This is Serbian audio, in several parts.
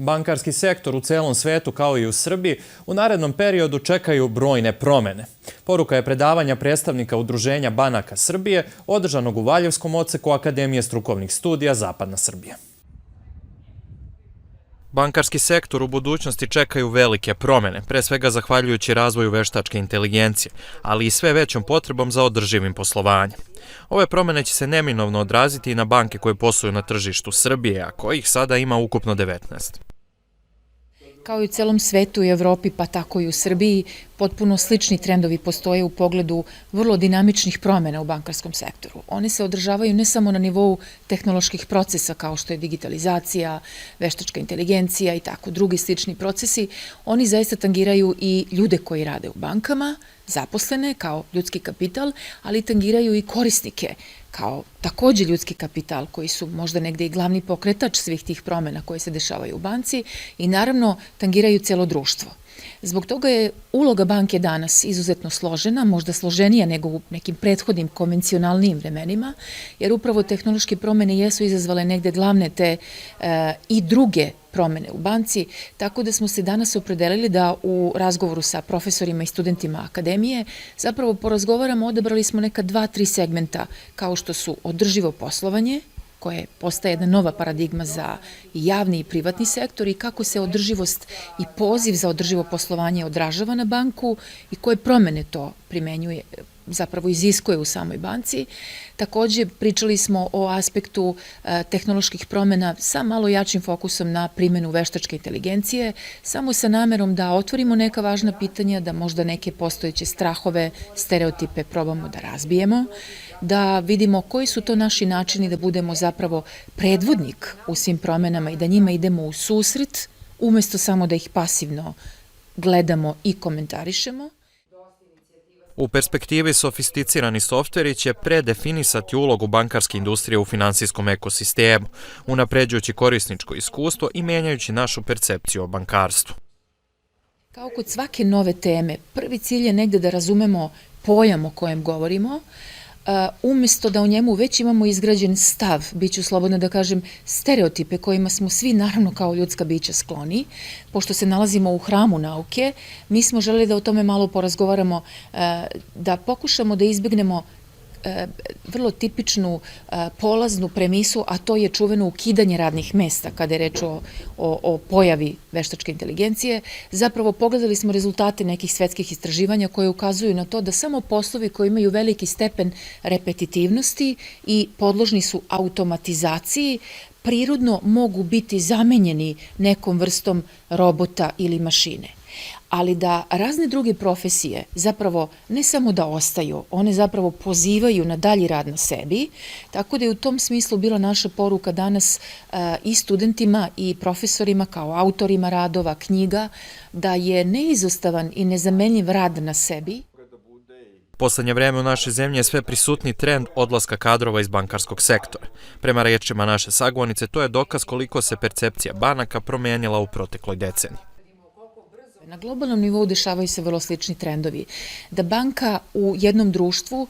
Bankarski sektor u celom svetu, kao i u Srbiji, u narednom periodu čekaju brojne promene. Poruka je predavanja predstavnika Udruženja banaka Srbije, održanog u Valjevskom odseku Akademije strukovnih studija Zapadna Srbija. Bankarski sektor u budućnosti čekaju velike promene, pre svega zahvaljujući razvoju veštačke inteligencije, ali i sve većom potrebom za održivim poslovanjem. Ove promene će se neminovno odraziti i na banke koje posluju na tržištu Srbije, a kojih sada ima ukupno 19. Kao i u celom svetu i Evropi, pa tako i u Srbiji, potpuno slični trendovi postoje u pogledu vrlo dinamičnih promena u bankarskom sektoru. One se održavaju ne samo na nivou tehnoloških procesa kao što je digitalizacija, veštačka inteligencija i tako drugi slični procesi, oni zaista tangiraju i ljude koji rade u bankama, zaposlene kao ljudski kapital, ali tangiraju i korisnike kao takođe ljudski kapital koji su možda negde i glavni pokretač svih tih promena koje se dešavaju u banci i naravno tangiraju celo društvo. Zbog toga je uloga banke danas izuzetno složena, možda složenija nego u nekim prethodnim konvencionalnijim vremenima, jer upravo tehnološke promene jesu izazvale negde glavne te i druge promene u banci, tako da smo se danas opredelili da u razgovoru sa profesorima i studentima akademije zapravo porazgovaramo, odabrali smo neka 2-3 segmenta kao što su održivo poslovanje, koje postaje jedna nova paradigma za javni i privatni sektor i kako se održivost i poziv za održivo poslovanje odražava na banku i koje promene to primenjuje, zapravo iziskuje u samoj banci. Takođe, pričali smo o aspektu tehnoloških promena sa malo jačim fokusom na primjenu veštačke inteligencije, samo sa namerom da otvorimo neka važna pitanja, da možda neke postojeće strahove, stereotipe probamo da razbijemo, da vidimo koji su to naši načini da budemo zapravo predvodnik u svim promenama i da njima idemo u susret, umesto samo da ih pasivno gledamo i komentarišemo. U perspektivi sofisticirani softveri će predefinisati ulogu bankarske industrije u finansijskom ekosistemu, unapređujući korisničko iskustvo i menjajući našu percepciju o bankarstvu. Kao kod svake nove teme, prvi cilj je negde da razumemo pojam o kojem govorimo, umesto da o njemu već imamo izgrađen stav, bit ću slobodna da kažem, stereotipe kojima smo svi naravno kao ljudska bića skloni. Pošto se nalazimo u hramu nauke, mi smo želeli da o tome malo porazgovaramo, da pokušamo da izbegnemo vrlo tipičnu polaznu premisu, a to je čuveno ukidanje radnih mesta kada je reč o pojavi veštačke inteligencije. Zapravo pogledali smo rezultate nekih svetskih istraživanja koje ukazuju na to da samo poslovi koji imaju veliki stepen repetitivnosti i podložni su automatizaciji prirodno mogu biti zamenjeni nekom vrstom robota ili mašine. Ali da razne druge profesije zapravo ne samo da ostaju, one zapravo pozivaju na dalji rad na sebi, tako da je u tom smislu bila naša poruka danas i studentima i profesorima kao autorima radova, knjiga, da je neizostavan i nezamenljiv rad na sebi. Poslednje vreme u našoj zemlji je sve prisutni trend odlaska kadrova iz bankarskog sektora. Prema rečima naše sagovornice, to je dokaz koliko se percepcija banaka promenila u protekloj deceniji. Na globalnom nivou dešavaju se vrlo slični trendovi. Da banka u jednom društvu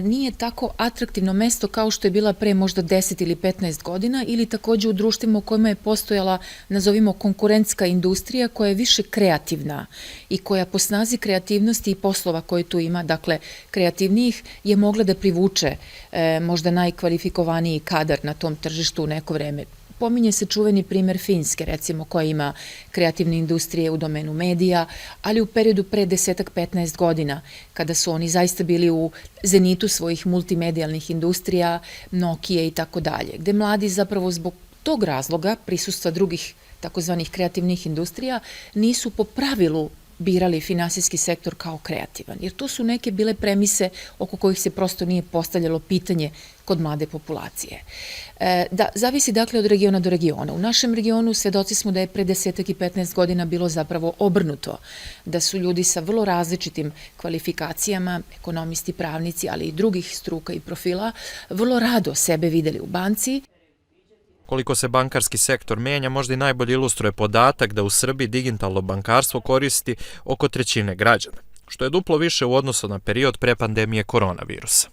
nije tako atraktivno mesto kao što je bila pre možda 10 ili 15 godina ili takođe u društvima u kojima je postojala, nazovimo, konkurentska industrija koja je više kreativna i koja po snazi kreativnosti i poslova koje tu ima, dakle kreativnijih, je mogla da privuče možda najkvalifikovaniji kadar na tom tržištu u neko vreme. Pominje se čuveni primer Finske, recimo, koja ima kreativne industrije u domenu medija, ali u periodu pre 10-15 godina, kada su oni zaista bili u zenitu svojih multimedijalnih industrija, Nokia i tako dalje, gde mladi zapravo zbog tog razloga, prisustva drugih takozvanih kreativnih industrija, nisu po pravilu birali finansijski sektor kao kreativan, jer to su neke bile premise oko kojih se prosto nije postavljalo pitanje kod mlade populacije. Da, zavisi dakle od regiona do regiona. U našem regionu svedoci smo da je pre 10 i 15 godina bilo zapravo obrnuto, da su ljudi sa vrlo različitim kvalifikacijama, ekonomisti, pravnici, ali i drugih struka i profila, vrlo rado sebe videli u banci. Koliko se bankarski sektor menja, možda i najbolje ilustruje podatak da u Srbiji digitalno bankarstvo koristi oko 1/3 građana, što je duplo više u odnosu na period pre pandemije koronavirusa.